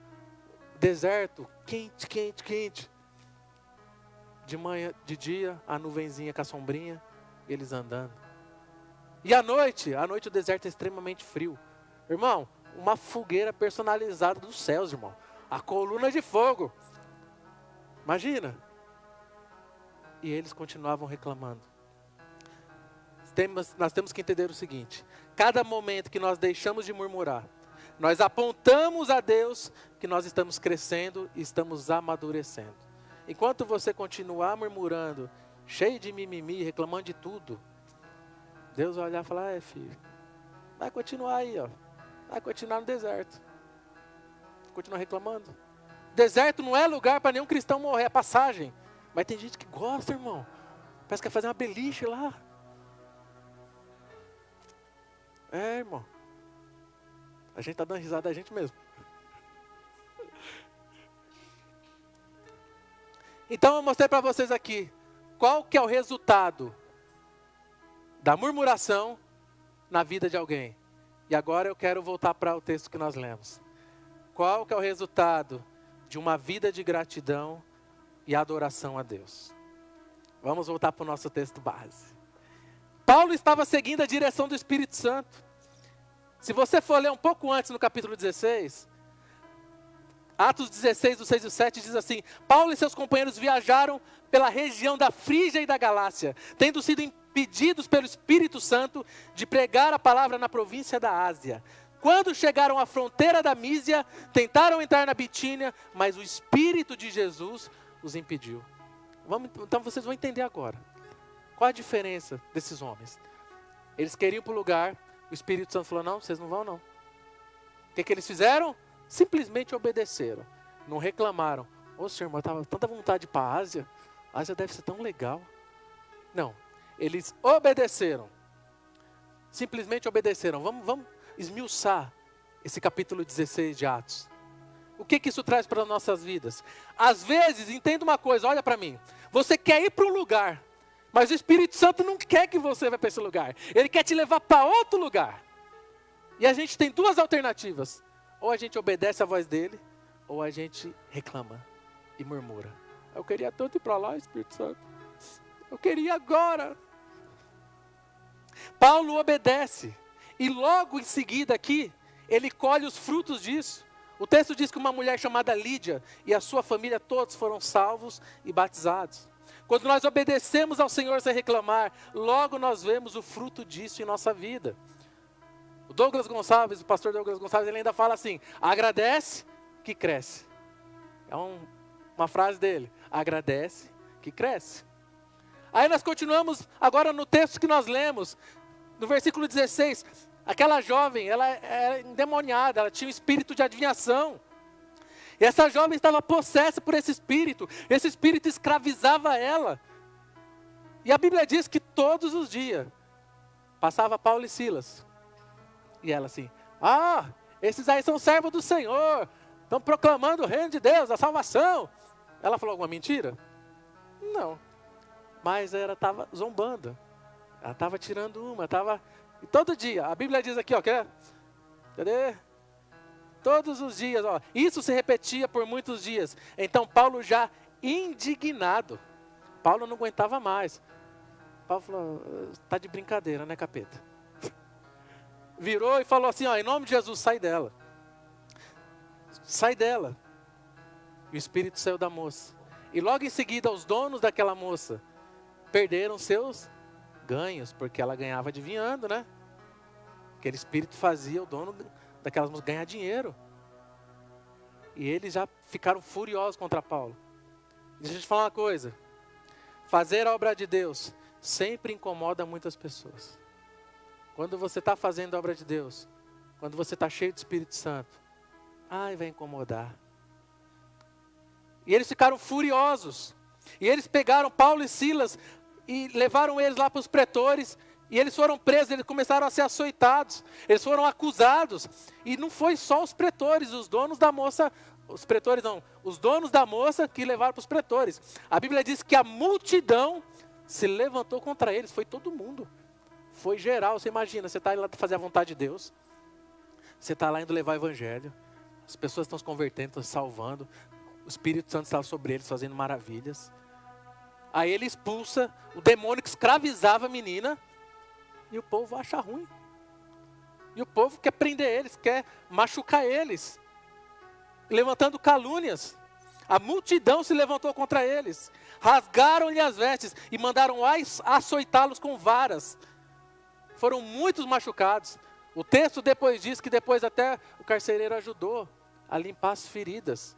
Deserto, quente, quente, quente. De manhã, de dia, a nuvenzinha com a sombrinha, eles andando. E à noite o deserto é extremamente frio. Irmão, uma fogueira personalizada dos céus, irmão. A coluna de fogo. Imagina. E eles continuavam reclamando. Nós temos que entender o seguinte: cada momento que nós deixamos de murmurar, nós apontamos a Deus que nós estamos crescendo e estamos amadurecendo. Enquanto você continuar murmurando, cheio de mimimi, reclamando de tudo, Deus vai olhar e falar: filho, vai continuar aí, ó. Vai continuar no deserto. Continuar reclamando. Deserto não é lugar para nenhum cristão morrer, é passagem. Mas tem gente que gosta, irmão. Parece que quer fazer uma beliche lá. É, irmão. A gente está dando risada da gente mesmo. Então eu mostrei para vocês aqui qual que é o resultado da murmuração na vida de alguém. E agora eu quero voltar para o texto que nós lemos. Qual que é o resultado de uma vida de gratidão e adoração a Deus? Vamos voltar para o nosso texto base. Paulo estava seguindo a direção do Espírito Santo. Se você for ler um pouco antes no capítulo 16, Atos 16, do 6 e 7 diz assim: Paulo e seus companheiros viajaram pela região da Frígia e da Galácia, tendo sido impedidos pelo Espírito Santo de pregar a palavra na província da Ásia. Quando chegaram à fronteira da Mísia, tentaram entrar na Bitínia, mas o Espírito de Jesus os impediu. Então vocês vão entender agora. Qual a diferença desses homens? Eles queriam ir para o lugar, o Espírito Santo falou: não, vocês não vão não. O que eles fizeram? Simplesmente obedeceram. Não reclamaram. Ô senhor, mas eu estava tanta vontade de ir para a Ásia. A Ásia deve ser tão legal. Não. Eles obedeceram. Simplesmente obedeceram. Vamos esmiuçar esse capítulo 16 de Atos. O que isso traz para as nossas vidas? Às vezes, entenda uma coisa, olha para mim. Você quer ir para um lugar, mas o Espírito Santo não quer que você vá para esse lugar. Ele quer te levar para outro lugar. E a gente tem duas alternativas. Ou a gente obedece a voz dele, ou a gente reclama e murmura. Eu queria tanto ir para lá, Espírito Santo. Eu queria agora. Paulo obedece. E logo em seguida aqui, ele colhe os frutos disso. O texto diz que uma mulher chamada Lídia e a sua família todos foram salvos e batizados. Quando nós obedecemos ao Senhor sem reclamar, logo nós vemos o fruto disso em nossa vida. O Douglas Gonçalves, o pastor Douglas Gonçalves, ele ainda fala assim: agradece que cresce. É uma frase dele: agradece que cresce. Aí nós continuamos agora no texto que nós lemos, no versículo 16. Aquela jovem, ela era endemoniada, ela tinha um espírito de adivinhação. E essa jovem estava possessa por esse espírito escravizava ela. E a Bíblia diz que todos os dias passava Paulo e Silas. E ela assim: esses aí são servos do Senhor, estão proclamando o reino de Deus, a salvação. Ela falou alguma mentira? Não. Mas ela estava zombando. Ela estava tirando uma, E todo dia, a Bíblia diz aqui, cadê? Todos os dias, isso se repetia por muitos dias. Então Paulo já indignado, Paulo não aguentava mais. Paulo falou: está de brincadeira, né, capeta? Virou e falou assim: em nome de Jesus, sai dela. Sai dela. E o espírito saiu da moça. E logo em seguida, os donos daquela moça perderam seus ganhos, porque ela ganhava adivinhando, né? Aquele espírito fazia o dono daquelas moças ganhar dinheiro. E eles já ficaram furiosos contra Paulo. Deixa eu te falar uma coisa: fazer a obra de Deus sempre incomoda muitas pessoas. Quando você está fazendo a obra de Deus, quando você está cheio do Espírito Santo, vai incomodar. E eles ficaram furiosos. E eles pegaram Paulo e Silas e levaram eles lá para os pretores. E eles foram presos, eles começaram a ser açoitados. Eles foram acusados. E não foi só os pretores, os donos da moça. Os pretores não, os donos da moça que levaram para os pretores. A Bíblia diz que a multidão se levantou contra eles. Foi todo mundo. Foi geral. Você imagina, você está indo lá fazer a vontade de Deus. Você está lá indo levar o evangelho. As pessoas estão se convertendo, estão se salvando. O Espírito Santo está sobre eles, fazendo maravilhas. Aí ele expulsa o demônio que escravizava a menina. E o povo acha ruim. E o povo quer prender eles, quer machucar eles. Levantando calúnias. A multidão se levantou contra eles. Rasgaram-lhe as vestes e mandaram açoitá-los com varas. Foram muitos machucados. O texto depois diz que depois até o carcereiro ajudou a limpar as feridas.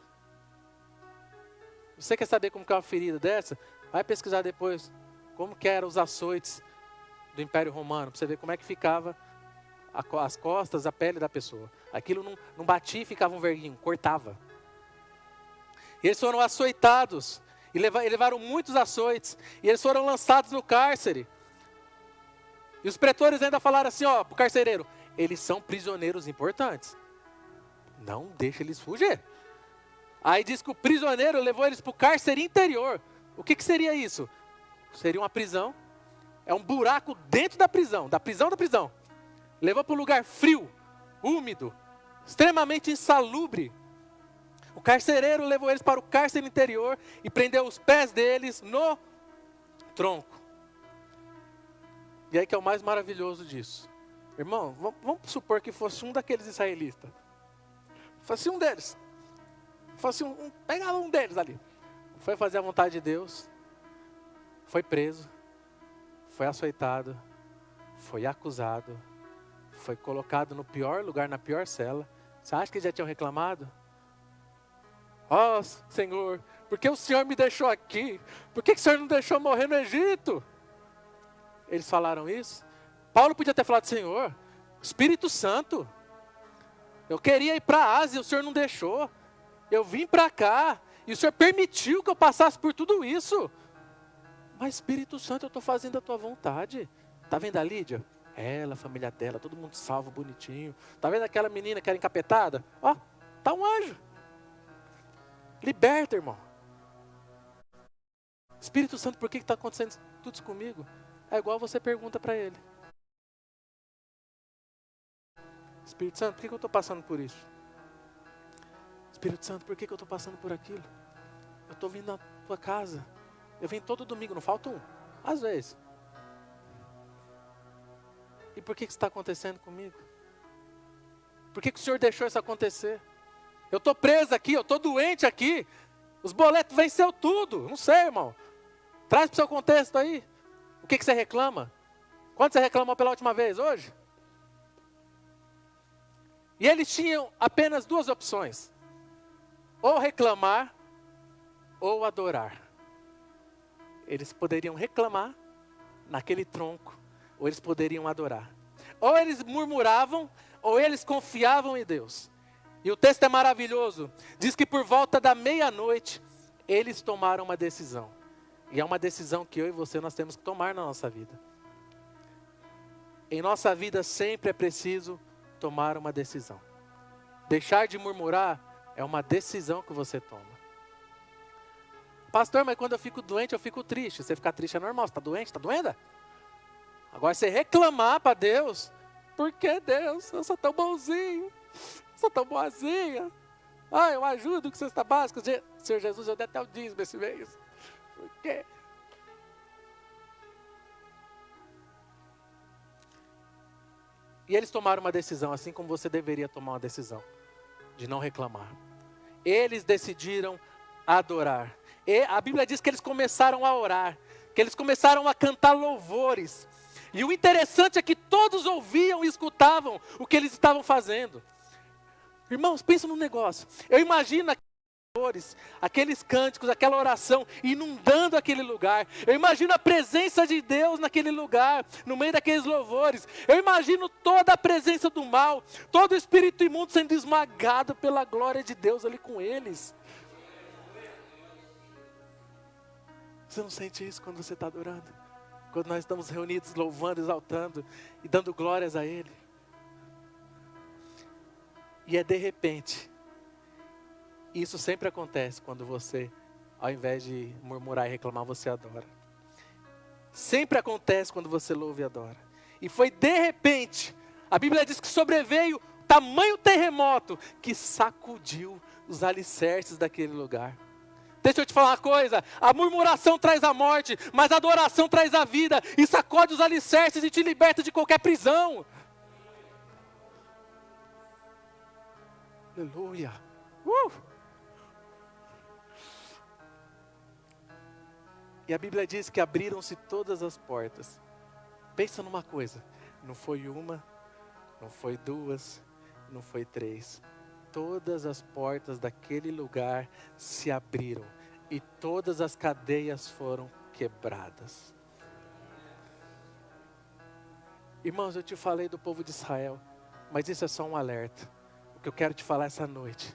Você quer saber como que é uma ferida dessa? Vai pesquisar depois como que eram os açoites do Império Romano, para você ver como é que ficava as costas, a pele da pessoa. Aquilo não batia e ficava um verguinho, cortava. E eles foram açoitados, e levaram muitos açoites, e eles foram lançados no cárcere. E os pretores ainda falaram assim, para o carcereiro: eles são prisioneiros importantes, não deixa eles fugir. Aí diz que o prisioneiro levou eles para o cárcere interior. O que seria isso? Seria uma prisão. É um buraco dentro da prisão, da prisão. Levou para um lugar frio, úmido, extremamente insalubre. O carcereiro levou eles para o cárcere interior e prendeu os pés deles no tronco. E aí que é o mais maravilhoso disso. Irmão, vamos supor que fosse um daqueles israelitas. Fosse um deles. Pegava um deles ali. Foi fazer a vontade de Deus. Foi preso. Foi açoitado, foi acusado, foi colocado no pior lugar, na pior cela. Você acha que eles já tinham reclamado? Senhor, por que o Senhor me deixou aqui? Por que o Senhor não deixou morrer no Egito? Eles falaram isso. Paulo podia ter falado: Senhor, Espírito Santo, eu queria ir para a Ásia, o Senhor não deixou. Eu vim para cá e o Senhor permitiu que eu passasse por tudo isso. Mas Espírito Santo, eu estou fazendo a tua vontade. Está vendo a Lídia? Ela, a família dela, todo mundo salvo, bonitinho. Está vendo aquela menina que era encapetada? Está um anjo. Liberta, irmão. Espírito Santo, por que está acontecendo tudo isso comigo? É igual você pergunta para ele: Espírito Santo, por que eu estou passando por isso? Espírito Santo, por que eu estou passando por aquilo? Eu estou vindo na tua casa. Eu venho todo domingo, não falta um. Às vezes. E por que isso está acontecendo comigo? Por que o Senhor deixou isso acontecer? Eu estou preso aqui, eu estou doente aqui. Os boletos venceu tudo. Não sei, irmão. Traz para o seu contexto aí. O que você reclama? Quando você reclamou pela última vez? Hoje? E eles tinham apenas duas opções. Ou reclamar, ou adorar. Eles poderiam reclamar naquele tronco, ou eles poderiam adorar. Ou eles murmuravam, ou eles confiavam em Deus. E o texto é maravilhoso. Diz que por volta da meia-noite, eles tomaram uma decisão. E é uma decisão que eu e você nós temos que tomar na nossa vida. Em nossa vida sempre é preciso tomar uma decisão. Deixar de murmurar é uma decisão que você toma. Pastor, mas quando eu fico doente, eu fico triste. Você ficar triste é normal. Você está doente? Está doendo? Agora você reclamar para Deus. Por que Deus? Eu sou tão bonzinho. Sou tão boazinha. Eu ajudo com cesta básica. Senhor Jesus, eu dei até o dízimo esse mês. Por quê? E eles tomaram uma decisão, assim como você deveria tomar uma decisão, de não reclamar. Eles decidiram adorar. E a Bíblia diz que eles começaram a orar, que eles começaram a cantar louvores. E o interessante é que todos ouviam e escutavam o que eles estavam fazendo. Irmãos, pensa num negócio. Eu imagino aqueles louvores, aqueles cânticos, aquela oração inundando aquele lugar. Eu imagino a presença de Deus naquele lugar, no meio daqueles louvores. Eu imagino toda a presença do mal, todo o espírito imundo sendo esmagado pela glória de Deus ali com eles. Você não sente isso quando você está adorando? Quando nós estamos reunidos louvando, exaltando e dando glórias a Ele. E é de repente. Isso sempre acontece quando você, ao invés de murmurar e reclamar, você adora. Sempre acontece quando você louva e adora. E foi de repente. A Bíblia diz que sobreveio tamanho terremoto que sacudiu os alicerces daquele lugar. Deixa eu te falar uma coisa, a murmuração traz a morte, mas a adoração traz a vida, e sacode os alicerces e te liberta de qualquer prisão. Aleluia. E a Bíblia diz que abriram-se todas as portas. Pensa numa coisa, não foi uma, não foi duas, não foi três. Todas as portas daquele lugar se abriram e todas as cadeias foram quebradas. Irmãos, eu te falei do povo de Israel, mas isso é só um alerta. O que eu quero te falar essa noite,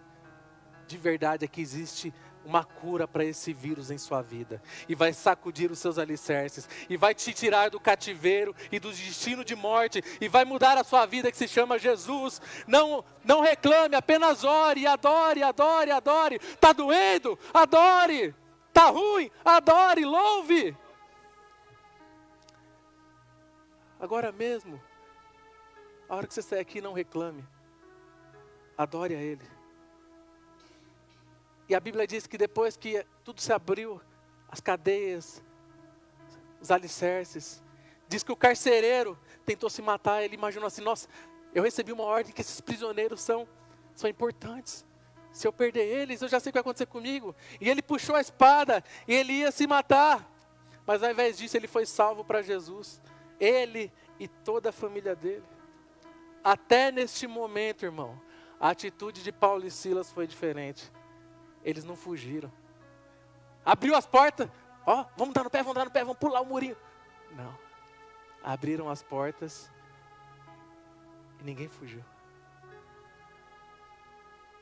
de verdade, é que existe uma cura para esse vírus em sua vida. E vai sacudir os seus alicerces. E vai te tirar do cativeiro e do destino de morte. E vai mudar a sua vida, que se chama Jesus. Não reclame, apenas ore, adore, adore, adore. Está doendo? Adore. Está ruim? Adore, louve. Agora mesmo, a hora que você sair aqui, não reclame. Adore a Ele. E a Bíblia diz que depois que tudo se abriu, as cadeias, os alicerces, diz que o carcereiro tentou se matar. Ele imaginou assim, nossa, eu recebi uma ordem que esses prisioneiros são importantes. Se eu perder eles, eu já sei o que vai acontecer comigo. E ele puxou a espada e ele ia se matar. Mas ao invés disso, ele foi salvo para Jesus. Ele e toda a família dele. Até neste momento, irmão, a atitude de Paulo e Silas foi diferente. Eles não fugiram. Abriu as portas. Vamos dar no pé, vamos pular o murinho. Não. Abriram as portas e ninguém fugiu.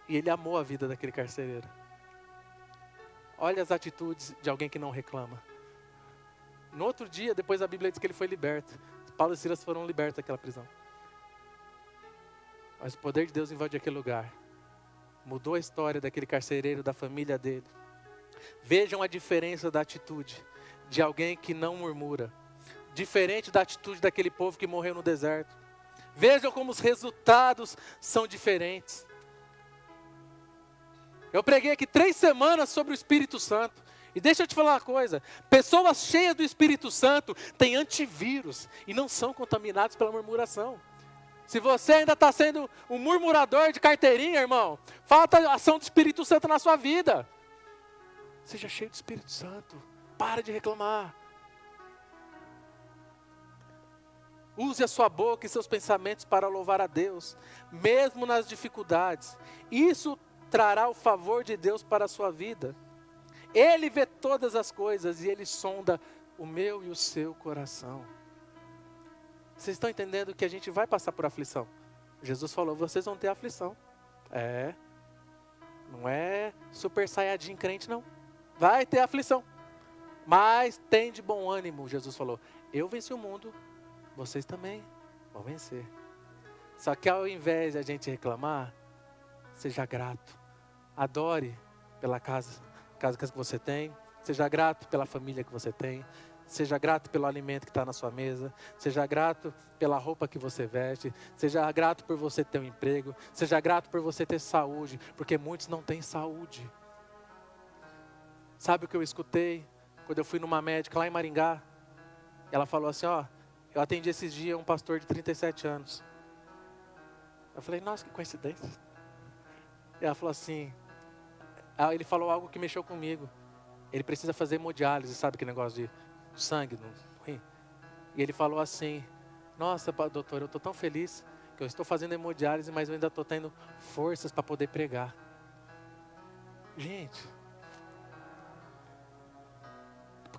E ele amou a vida daquele carcereiro. Olha as atitudes de alguém que não reclama. No outro dia, depois a Bíblia diz que ele foi liberto. Paulo e Silas foram libertos daquela prisão. Mas o poder de Deus invadiu aquele lugar. Mudou a história daquele carcereiro, da família dele. Vejam a diferença da atitude de alguém que não murmura. Diferente da atitude daquele povo que morreu no deserto. Vejam como os resultados são diferentes. Eu preguei aqui 3 semanas sobre o Espírito Santo. E deixa eu te falar uma coisa. Pessoas cheias do Espírito Santo têm antivírus e não são contaminados pela murmuração. Se você ainda está sendo um murmurador de carteirinha, irmão, falta a ação do Espírito Santo na sua vida. Seja cheio do Espírito Santo. Para de reclamar. Use a sua boca e seus pensamentos para louvar a Deus, mesmo nas dificuldades. Isso trará o favor de Deus para a sua vida. Ele vê todas as coisas e Ele sonda o meu e o seu coração. Vocês estão entendendo que a gente vai passar por aflição? Jesus falou, vocês vão ter aflição. Não é super saiyajin crente não. Vai ter aflição. Mas tem de bom ânimo, Jesus falou. Eu venci o mundo, vocês também vão vencer. Só que ao invés de a gente reclamar, seja grato. Adore pela casa que você tem. Seja grato pela família que você tem. Seja grato pelo alimento que está na sua mesa. Seja grato pela roupa que você veste. Seja grato por você ter um emprego. Seja grato por você ter saúde. Porque muitos não têm saúde. Sabe o que eu escutei quando eu fui numa médica lá em Maringá? Ela falou assim, eu atendi esses dias um pastor de 37 anos. Eu falei, nossa, que coincidência. E ela falou assim, ele falou algo que mexeu comigo. Ele precisa fazer hemodiálise, sabe que negócio de sangue no rim? E ele falou assim, nossa, doutor, eu estou tão feliz que eu estou fazendo hemodiálise, mas eu ainda estou tendo forças para poder pregar. Gente,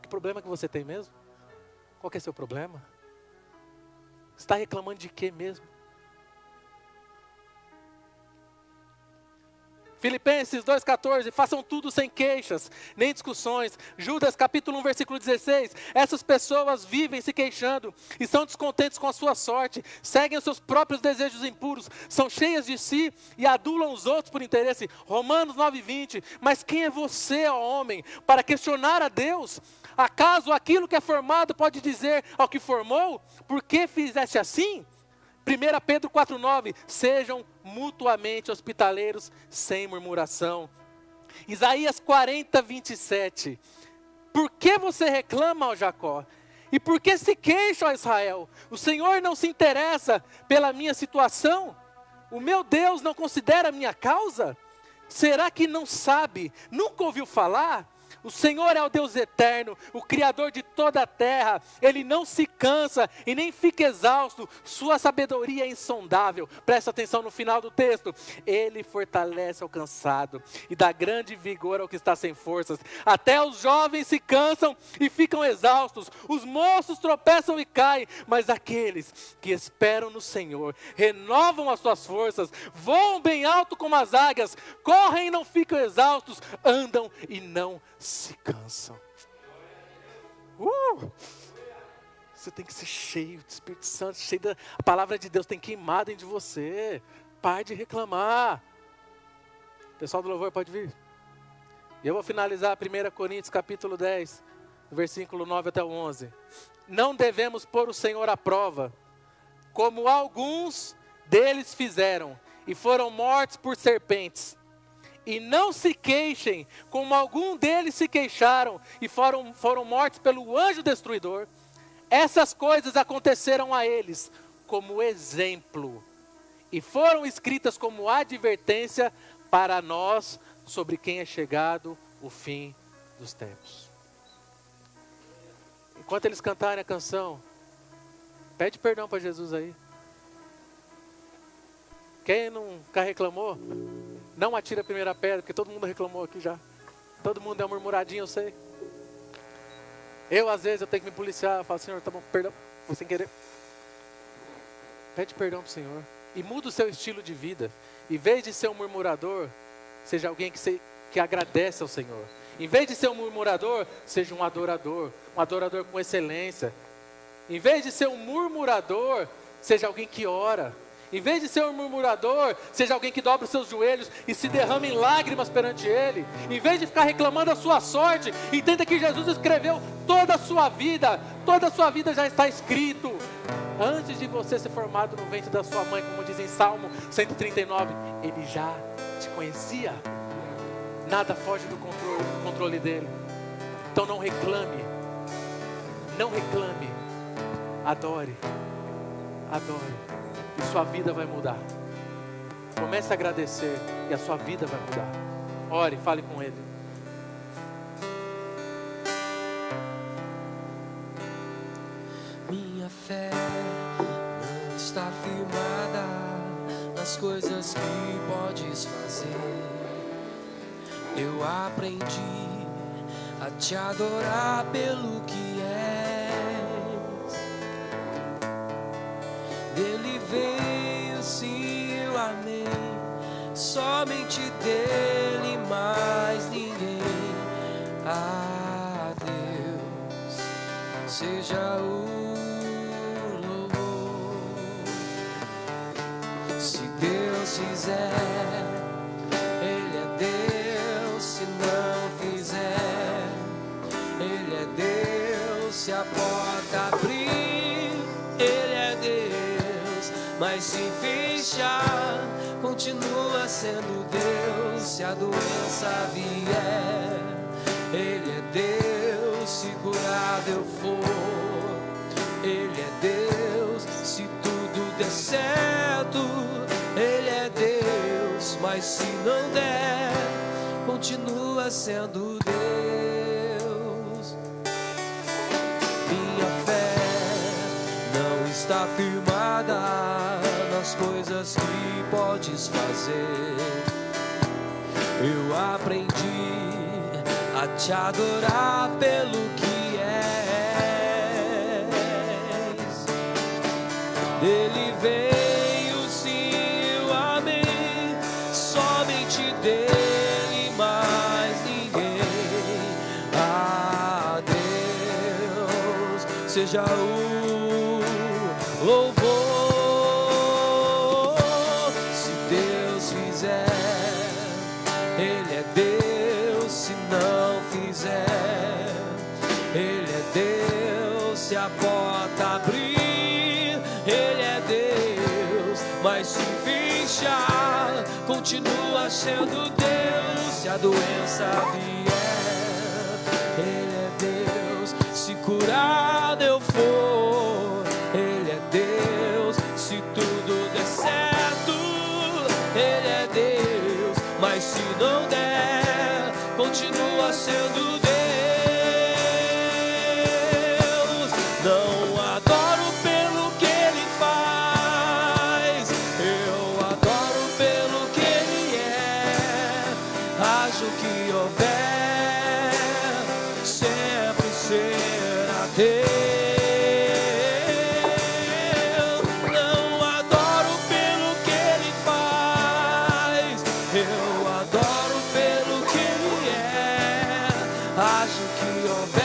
que problema que você tem mesmo? Qual que é seu problema? Você está reclamando de quê mesmo? Filipenses 2,14, façam tudo sem queixas, nem discussões. Judas capítulo 1, versículo 16, essas pessoas vivem se queixando e são descontentes com a sua sorte, seguem os seus próprios desejos impuros, são cheias de si e adulam os outros por interesse. Romanos 9,20, mas quem é você, ó homem, para questionar a Deus? Acaso aquilo que é formado pode dizer ao que formou, por que fizeste assim? 1 Pedro 4,9, sejam mutuamente hospitaleiros sem murmuração. Isaías 40, 27, por que você reclama, ó Jacó? E por que se queixa, ó Israel? O Senhor não se interessa pela minha situação? O meu Deus não considera a minha causa? Será que não sabe, nunca ouviu falar? O Senhor é o Deus eterno, o Criador de toda a terra. Ele não se cansa e nem fica exausto. Sua sabedoria é insondável. Presta atenção no final do texto. Ele fortalece ao cansado e dá grande vigor ao que está sem forças. Até os jovens se cansam e ficam exaustos. Os moços tropeçam e caem. Mas aqueles que esperam no Senhor renovam as suas forças. Voam bem alto como as águias. Correm e não ficam exaustos. Andam e não se cansam. Você tem que ser cheio do Espírito Santo, cheio da palavra de Deus, tem queimado dentro de você. Pare de reclamar. Pessoal do louvor, pode vir. E eu vou finalizar 1 Coríntios capítulo 10, versículo 9 até o 11. Não devemos pôr o Senhor à prova, como alguns deles fizeram, e foram mortos por serpentes. E não se queixem, como algum deles se queixaram, e foram mortos pelo anjo destruidor. Essas coisas aconteceram a eles como exemplo, e foram escritas como advertência para nós, sobre quem é chegado o fim dos tempos. Enquanto eles cantarem a canção, pede perdão para Jesus aí. Quem nunca reclamou, não atira a primeira pedra, porque todo mundo reclamou aqui já. Todo mundo é um murmuradinho, eu sei. Às vezes, eu tenho que me policiar. Eu falo, Senhor, tá bom, perdão, foi sem querer. Pede perdão para o Senhor. E muda o seu estilo de vida. Em vez de ser um murmurador, seja alguém que agradece ao Senhor. Em vez de ser um murmurador, seja um adorador com excelência. Em vez de ser um murmurador, seja alguém que ora. Em vez de ser um murmurador, seja alguém que dobra os seus joelhos e se derrama em lágrimas perante Ele. Em vez de ficar reclamando a sua sorte, entenda que Jesus escreveu toda a sua vida já está escrito. Antes de você ser formado no ventre da sua mãe, como diz em Salmo 139, Ele já te conhecia. Nada foge do controle dEle. Então não reclame, adore. E sua vida vai mudar. Comece a agradecer e a sua vida vai mudar. Ore, fale com Ele. as coisas que podes fazer. Eu aprendi a te adorar pelo que és. Dele veio sim, eu amei, somente dele, mais ninguém. A Deus seja o louvor. Se Deus fizer, Ele é Deus. Se não fizer, Ele é Deus. Se a porta abrir, Ele é Deus. Mas se fechar, continua sendo Deus. Se a doença vier, Ele é Deus. Se curado eu for, Ele é Deus. Se tudo der certo, Ele é Deus. Mas se não der, continua sendo Deus. Minha fé não está firmada nas coisas que podes fazer. Eu aprendi a te adorar pelo que és. Dele veio sim, eu amei, somente dele, mais ninguém. A Deus seja o louvor. Se Deus fizer, Ele é Deus. Se não fizer, Ele é Deus. Se a porta abrir, Ele é Deus. Mas se fechar, continua sendo Deus. Se a doença vier, Ele é Deus. Se curado eu for, Ele é Deus. Se tudo der certo, Ele é Deus. Mas se não der, continua sendo Deus. Não adoro pelo que Ele faz, eu adoro pelo que Ele é. Haja o que houver, sempre será Deus. Não adoro pelo que Ele faz, eu adoro pelo que Ele é. Haja o que houver,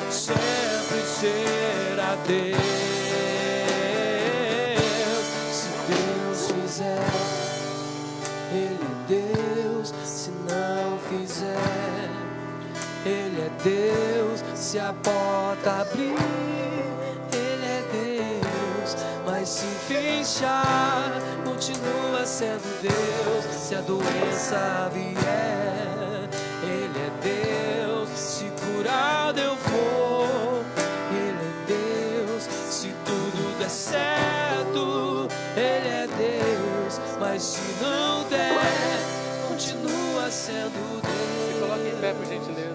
sempre será Deus. Se Deus fizer, Ele é Deus. Se não fizer, Ele é Deus. Se a porta abrir, Ele é Deus. Mas se fechar, continua sendo Deus. Se a doença vier, Ele é Deus. Se curado eu for, Ele é Deus. Se tudo der certo, Ele é Deus. Mas se não der, continua sendo Deus. Se coloque em pé, por gentileza.